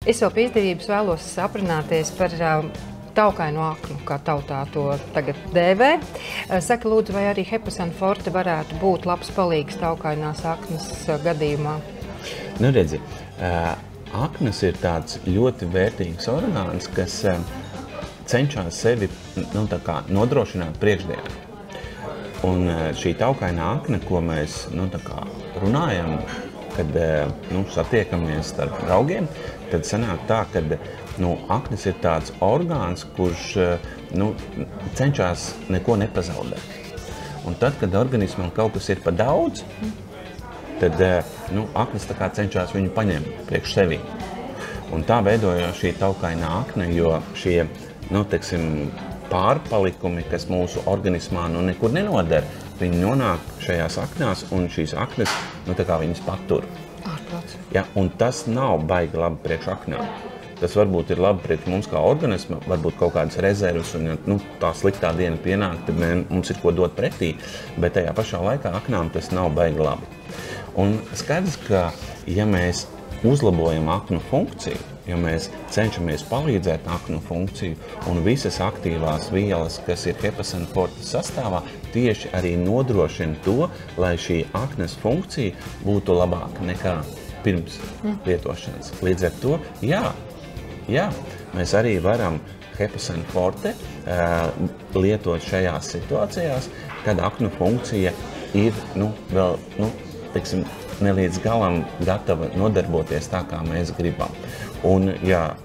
Es vēl pie izdevības vēlos aprunāties par taukaino aknu, kā tautā to tagad dēvē. Saka, lūdzu, vai arī Hepasan Forte varētu būt labs palīgs taukainās aknas gadījumā? Nu, redzi, aknas ir tāds ļoti vērtīgs orgāns, kas cenšas sevi nodrošināt priekšdienā. Un šī taukainā akna, ko mēs runājam, kad satiekamies starp draugiem, tad sanāk tā, ka aknas ir tāds orgāns, kurš cenšas neko nepazaudēt. Un tad, kad organismam kaut kas ir pa daudz, tad aknas cenšas viņu paņemt priekš sevi. Un tā veidojās šī taukainā akna, jo šie pārpalikumi, kas mūsu organismā nekur nenoder, viņi nonāk šajās aknās, un šīs aknas viņas patur. Ja, un tas nav baigi labi priekš aknām. Tas varbūt ir labi priekš mums kā organismam, varbūt kaut kādas rezervas, un tā sliktā diena pienāk, tad mums ir ko dot pretī, bet tajā pašā laikā aknām tas nav baigi labi. Un skaidrs, ka ja mēs uzlabojam aknu funkciju, ja mēs cenšamies palīdzēt aknu funkciju un visas aktīvās vielas, kas ir Hepasan Forte sastāvā, tieši arī nodrošina to, lai šī aknas funkcija būtu labāka nekā pirms lietošanas. Līdz ar to, jā, mēs arī varam Hepasan Forte lietot šajās situācijās, kad aknu funkcija ir ne līdz galam gatava nodarboties tā, kā mēs gribam. Un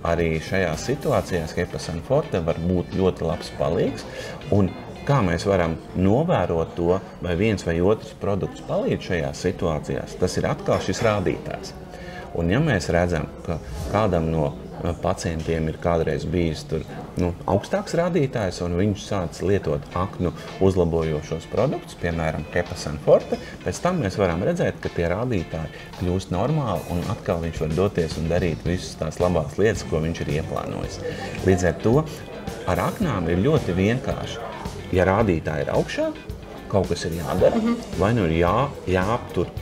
arī šajās situācijās Hepasan Forte var būt ļoti labs palīgs, un kā mēs varam novērot to, vai viens vai otrs produkts palīdz šajās situācijās, tas ir atkal šis rādītājs. Un ja mēs redzam, ka kādam no pacientiem ir kādreiz bijis augstāks rādītājs, un viņš sāc lietot aknu uzlabojošos produktus, piemēram, Hepasan Forte, pēc tam mēs varam redzēt, ka tie rādītāji kļūst normāli, un atkal viņš var doties un darīt visas tās labās lietas, ko viņš ir ieplānojis. Līdz ar to ar aknām ir ļoti vienkārši. Ja rādītāji ir augšā, kaut kas ir jādara, vai ir jāaptur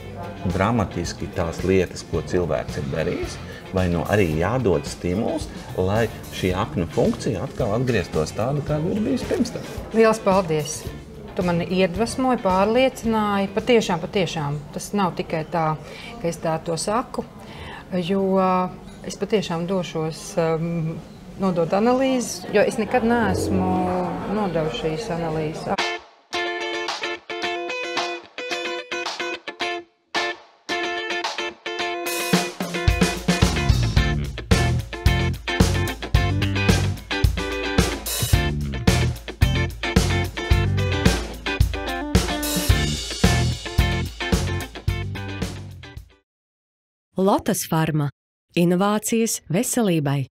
dramatiski tās lietas, ko cilvēks ir darījis, vai arī jādod stimuls, lai šī aknu funkcija atkal atgrieztos tādu, kādu ir bijis pirms tam. Lielas paldies! Tu mani iedvesmoji, pārliecināji. Patiešām. Tas nav tikai tā, ka es tā to saku, jo es patiešām došos nodot analīzes, jo es nekad neesmu nodevusi šīs analīzes. Lotus Pharma – inovācijas veselībai.